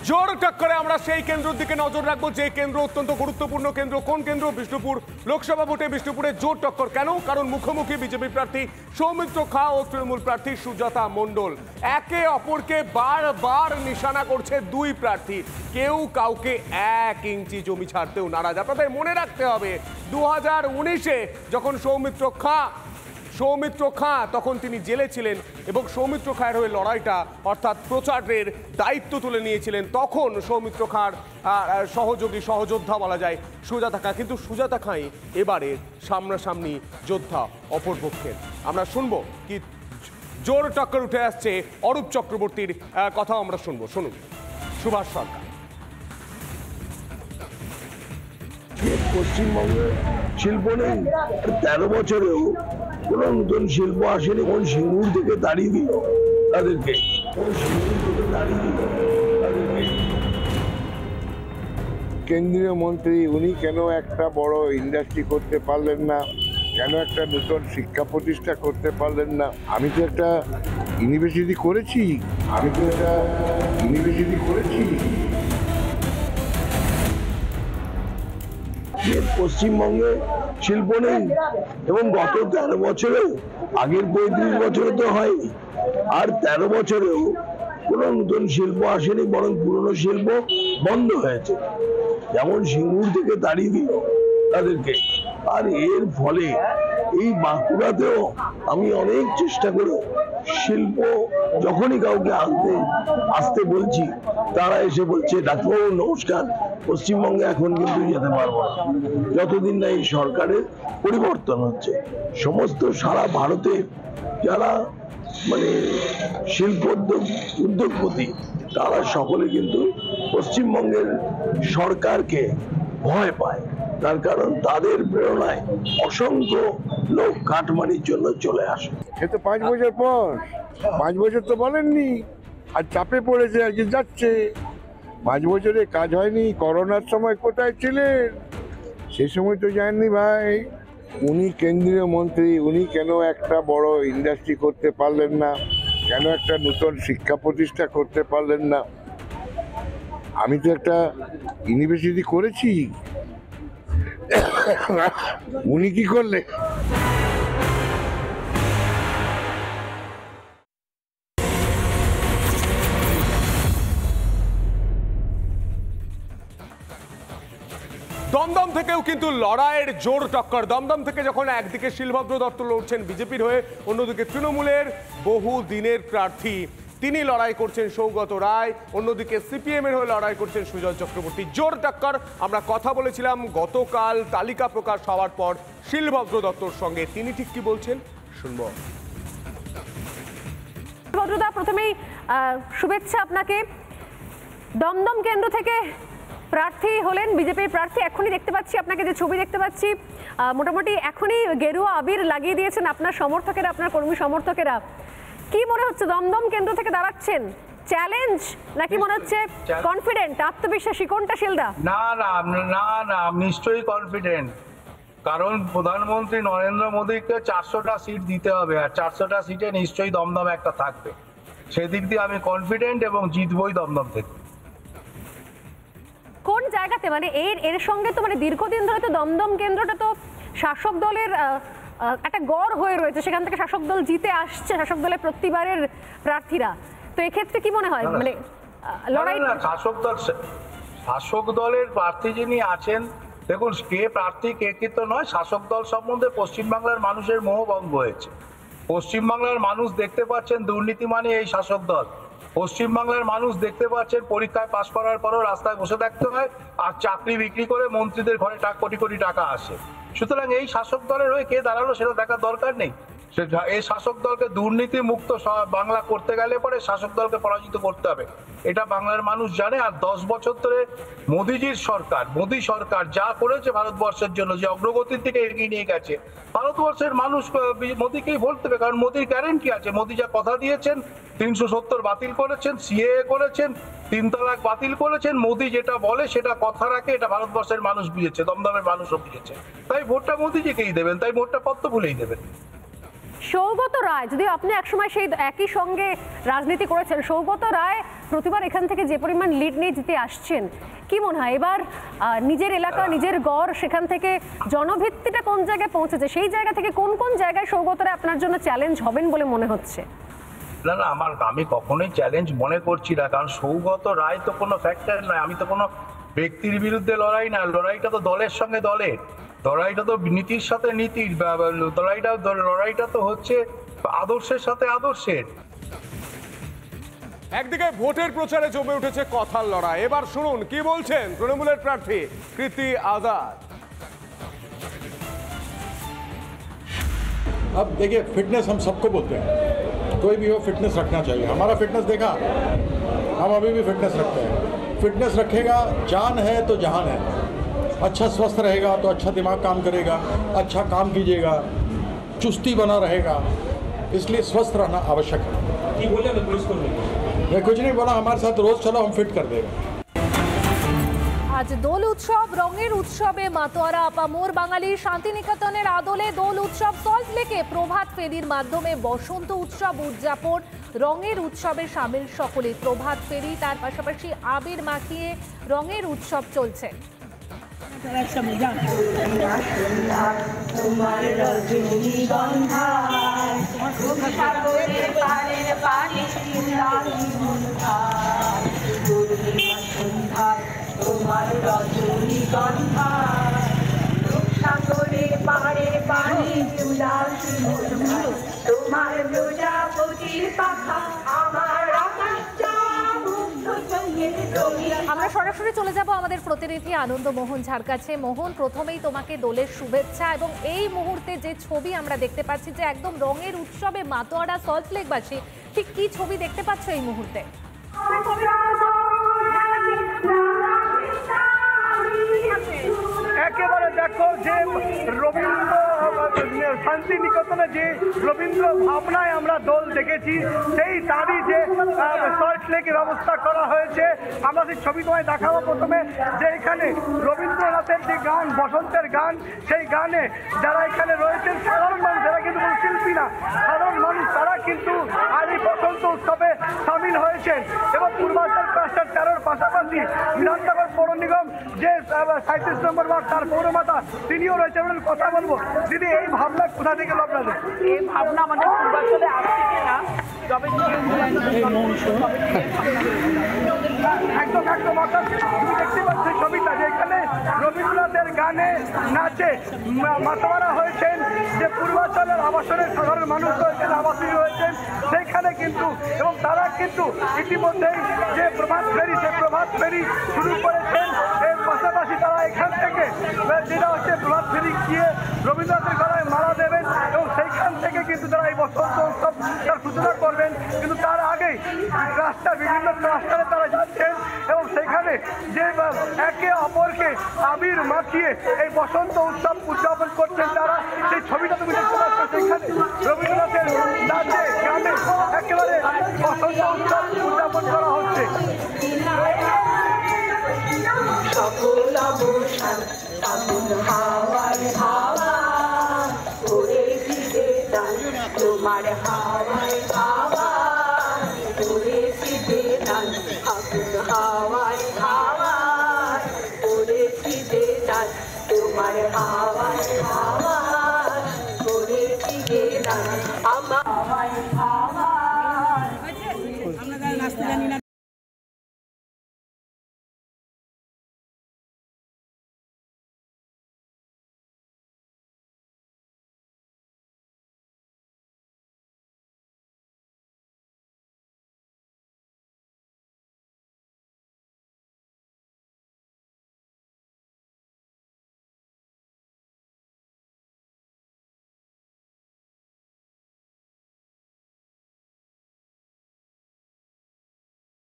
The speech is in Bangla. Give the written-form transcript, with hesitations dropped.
জোর টক্করে আমরা সেই কেন্দ্রের দিকে নজর রাখবো যে কেন্দ্র অত্যন্ত গুরুত্বপূর্ণ কেন্দ্র। কোন কেন্দ্র? বিষ্ণুপুর লোকসভা ভোটে বিষ্ণুপুরে জোর টক্কর। কেন? কারণ মুখোমুখি বিজেপি প্রার্থী সৌমিত্র খা ও তৃণমূল প্রার্থী সুজাতা মণ্ডল। একে অপরকে বারবার নিশানা করছে দুই প্রার্থী। কেউ কাউকে 1 ইঞ্চি জমি ছাড়তেও নারাজ। আপনাদের মনে রাখতে হবে 2019-এ যখন সৌমিত্র খা তখন তিনি জেলে ছিলেন এবং সৌমিত্র খায়ের হয়ে লড়াইটা অর্থাৎ প্রচারের দায়িত্ব তুলে নিয়েছিলেন। তখন সৌমিত্র খাঁর সহযোগী সহযোদ্ধা বলা যায় সুজাতা খা, কিন্তু সুজাতা খাঁই এবারে সামনাসামনি যোদ্ধা অপরপক্ষের। আমরা শুনবো কি জোর টক্কর উঠে আসছে অরূপ চক্রবর্তীর কথাও আমরা শুনবো। শুনুন সুভাষ সরকার। পশ্চিমবঙ্গে শিল্প নেই, 13 বছরেও কোন নতুন শিল্প আসেনি। কোন সিঙ্গুর থেকে দাঁড়িয়ে দিল তাদেরকে, কেন্দ্রীয় মন্ত্রী উনি কেন একটা বড় ইন্ডাস্ট্রি করতে পারলেন না, কেন একটা নতুন শিক্ষা প্রতিষ্ঠা করতে পারলেন না? আমি তো একটা ইউনিভার্সিটি করেছি। পশ্চিমবঙ্গে শিল্প নেই এবং গত 13 বছরেও, আগের 35 বছরে তো হয়নি, আর 13 বছরেও কোনো নতুন শিল্প আসেনি, বরং পুরনো শিল্প বন্ধ হয়েছে। যেমন সিঙ্গুর থেকে তাড়িয়ে দিল তাদেরকে। আর এর ফলে এই বাঁকুড়াতেও আমি অনেক চেষ্টা করে শিল্প যখনই কাউকে আসতে বলছি, তারা এসে বলছে ডাক্তারবাবু নমস্কার, পশ্চিমবঙ্গে এখন কিন্তু যেতে পারবো না যতদিন না এই সরকারের পরিবর্তন হচ্ছে। সমস্ত সারা ভারতে যারা শিল্প উদ্যোগপতি, তারা সকলে কিন্তু পশ্চিমবঙ্গের সরকারকে ভয় পায়। তার কারণ তাদের প্রেরণায় অসংখ্য লোক কাটমানির জন্য চলে আসে। সে তো 5 বছর পর, 5 বছর তো বলেননি, আর চাপে পড়েছে, আজকে যাচ্ছে। 5 বছরে কাজ হয়নি। করোনার সময় কোথায় ছিলেন? সে সময় তো যাননি ভাই। উনি কেন্দ্রীয় মন্ত্রী, উনি কেন একটা বড় ইন্ডাস্ট্রি করতে পারলেন না, কেন একটা নতুন শিক্ষা প্রতিষ্ঠা করতে পারলেন না? আমি তো একটা ইউনিভার্সিটি করেছি। উনি কি করলে? দমদম থেকেও কিন্তু লড়াইয়ের জোর টক্কর। দমদম থেকে যখন একদিকে শিলভদ্র দত্ত লড়ছেন বিজেপির হয়ে, অন্যদিকে তৃণমূলের বহু দিনের প্রার্থী তিনি লড়াই করছেন সৌগত রায়, অন্যদিকে সিপিএম এর হয়ে লড়াই করছেন সুজয় চক্রবর্তী। জোর টক্কর। আমরা কথা বলেছিলাম গতকাল তালিকা প্রকাশ হওয়ার পর শিলভদ্র দত্তর সঙ্গে, তিনি ঠিক কি বলছেন শুনবো। ভদ্রদা, প্রথমেই শুভেচ্ছা আপনাকে। দমদম কেন্দ্র থেকে প্রার্থী হলেন বিজেপির প্রার্থী। এখনই দেখতে পাচ্ছি আপনাকে, যে ছবি দেখতে পাচ্ছি, মোটামুটি এখনই গেরুয়া আবির লাগিয়ে দিয়েছেন আপনার সমর্থকেরা, আপনার কর্মী সমর্থকেরা। কি মনে হচ্ছে দমদম কেন্দ্র থেকে দাঁড়াচ্ছেন? চ্যালেঞ্জ নাকি মনে হচ্ছে কনফিডেন্ট, আত্মবিশ্বাসী? কোনটা শিলদা? না না না না, নিশ্চয়ই কনফিডেন্ট। কারণ প্রধানমন্ত্রী নরেন্দ্র মোদীকে 400টা সিট দিতে হবে, আর 400টা সিটে নিশ্চয়ই দমদম একটা থাকবে। সেদিক দিয়ে আমি কনফিডেন্ট এবং জিতবই দমদম থেকে। কোন জায়গাতে এর সঙ্গে তো দীর্ঘদিন ধরে তো দমদম কেন্দ্রটা তো শাসক দলের একটা গড় হয়ে রয়েছে, সেখান থেকে শাসক দল জিতে আসছে, শাসক দলের প্রতিবারের প্রার্থীরা। তো এক্ষেত্রে কি মনে হয় লড়াই? শাসক দলের প্রার্থী যিনি আছেন, দেখুন কে প্রার্থী কে কিন্তু নয়, শাসক দল সম্বন্ধে পশ্চিমবাংলার মানুষের মোহভঙ্গ হয়েছে। পশ্চিমবাংলার মানুষ দেখতে পাচ্ছেন দুর্নীতি মানে এই শাসক দল। পশ্চিমবাংলার মানুষ দেখতে পাচ্ছেন পরীক্ষায় পাশ করার পরও রাস্তায় বসে থাকতে হয়, আর চাকরি বিক্রি করে মন্ত্রীদের ঘরে কোটি কোটি টাকা আসে। সুতরাং এই শাসক দলের হয়ে কে দাঁড়ালো সেটা দেখার দরকার নেই। এই শাসক দলকে দুর্নীতি মুক্ত বাংলা করতে গেলে পরে শাসক দলকে পরাজিত করতে হবে, এটা বাংলার মানুষ জানে। আর 10 বছর ধরে মোদী সরকার যা করেছে ভারতবর্ষের জন্য, যে অগ্রগতির দিকে এগিয়ে নিয়ে গেছে, ভারতবর্ষের মানুষ মোদীকেই ভোট দেবে। কারণ মোদীর গ্যারেন্টি আছে। মোদী যা কথা দিয়েছেন, 370 বাতিল করেছেন, সিএএ করেছেন, 3 তালাক বাতিল করেছেন। মোদী যেটা বলে সেটা কথা রাখে, এটা ভারতবর্ষের মানুষ বুঝেছে, দমদমের মানুষও বুঝেছে। তাই ভোটটা মোদীজিকেই দেবেন, তাই ভোটটা পদ্ম ফুলেই দেবেন। সৌগত রায়, যদিও আপনি একসময় সেই একই সঙ্গে রাজনীতি করেছেন, সৌগত রায় প্রতিবার এখান থেকে যে পরিমাণ লিড নিয়ে জিতে আসছেন, কি মনে হয় এবার নিজের এলাকা, নিজের গড়, সেখান থেকে জনভিত্তিটা কোন জায়গায় পৌঁছেছে, সেই জায়গা থেকে কোন কোন জায়গায় সৌগত রায় আপনার জন্য চ্যালেঞ্জ হবেন বলে মনে হচ্ছে? না না, আমি কখনোই চ্যালেঞ্জ মনে করছি না, কারণ সৌগত রায় তো কোনো ফ্যাক্টর নয়। আমি তো কোনো ব্যক্তির বিরুদ্ধে লড়াই না, লড়াইটা তো দলের সঙ্গে দলের, লড়াইটা তো নীতির সাথে নীতির, লড়াইটা তো হচ্ছে আদর্শের সাথে আদর্শের। একদিকে ভোটের প্রচারে জমে উঠেছে কথার লড়াই, এবার শুনুন কি বলছেন তৃণমূলের প্রার্থী কৃতি আজাদ। अब देखिए, फिटनेस हम सबको बोलते हैं, कोई भी हो फिटनेस रखना चाहिए। हमारा फिटनेस देखा, हम अभी भी फिटनेस रखते हैं। फिटनेस रखेगा, जान है तो जहान है। अच्छा स्वस्थ रहेगा तो अच्छा दिमाग काम करेगा, अच्छा काम कीजिएगा, चुस्ती बना रहेगा, इसलिए स्वस्थ रहना आवश्यक है। मैं कुछ नहीं बोला, हमारे साथ रोज चलो, हम फिट कर देगा। আজ দোল উৎসব, রঙের উৎসবে মাতোয়ারা আপামোর বাঙালির শান্তিনিকেতনের আদলে দোল উৎসব সল্টলেকে প্রভাত ফেরির মাধ্যমে বসন্ত উৎসব উদযাপন। রঙের উৎসবে সামিল সকলে। প্রভাত ফেরি, তার পাশাপাশি আবির মাখিয়ে রঙের উৎসব চলছে। তোমার রজনীগন্ধা সাগরে পাড়ে পানি তোমার প্রজাপতির পাখা আমার আমরা সরাসরি চলে যাব আমাদের প্রতিনিধি আনন্দ মোহন ঝার কাছে। মোহন, প্রথমেই তোমাকে দোলের শুভেচ্ছা, এবং এই মুহূর্তে যে ছবি আমরা দেখতে পাচ্ছি যে একদম রঙের উৎসবে মাতোয়ারা সল্টলেকবাসী, ঠিক কি ছবি দেখতে পাচ্ছ এই মুহূর্তে? একেবারে দেখো যে রবীন্দ্র শান্তিনিকেতনে যে রবীন্দ্র ভাবনায় আমরা দোল দেখেছি, সেই তারই যে সল্টলেকের ব্যবস্থা করা হয়েছে। আমরা সেই ছবি তোমায় দেখাবো প্রথমে, যে এখানে রবীন্দ্রনাথের যে গান, বসন্তের গান, সেই গানে যারা এখানে রয়েছেন সাধারণ মানুষ, যারা কিন্তু কোনো শিল্পী না, সাধারণ মানুষ, তারা কিন্তু আজ এই বসন্ত উৎসবে সামিল হয়েছেন। এবং পূর্বাঞ্চল ক্লাস্টার 13-র পাশাপাশি বিধাননগর পৌর নিগম যে 37 নম্বর ওয়ার্ড, তার পৌরমাতা তিনিও রয়েছেন। কথা বলবো, দিদি এই ভাবনা কোথা থেকে আপনাদের? এই ভাবনা আমাদের পূর্বাঞ্চলে আসছে কিনা, একদম একদম অর্থাৎ তুমি দেখতে পাচ্ছ ছবিটা, যে এখানে রবীন্দ্রনাথের গানে নাচে মাতোয়ারা হয়েছেন, যে পূর্বাঞ্চলের আবাসনের সাধারণ মানুষ রয়েছেন, আবাসী রয়েছেন সেখানে কিন্তু, এবং তারা কিন্তু ইতিমধ্যেই যে প্রভাত ফেরি, সে প্রভাত ফেরি শুরু করেছেন। এর পাশাপাশি তারা এখান থেকে যেটা হচ্ছে প্রভাত ফেরি গিয়ে রবীন্দ্রনাথের গলায় মালা দেবেন, এবং সেইখান থেকে কিন্তু তারা এই বসন্ত উৎসব তার সূচনা করবেন। কিন্তু তার আগেই বিভিন্ন ক্লাস্টারে তারা যাচ্ছেন, এবং সেখানে যে একে অপরকে আবির মাখিয়ে এই বসন্ত উৎসব উদযাপন করছেন তারা, সেই ছবিটা তুমি দেখতে পাচ্ছ। সেখানে রবীন্দ্রনাথের নাচে গানে একেবারে বসন্ত উৎসব উদযাপন করা হচ্ছে। তোমার হাওয়ায় হাওয়া উড়েছি বেদান, আগুন হাওয়ায় হাওয়া উড়েছি বেদান, তোমার হাওয়ায় হাওয়া উড়েছি বেদান, আমার হাওয়ায় হাওয়া। আমরা নাচতে জানি না,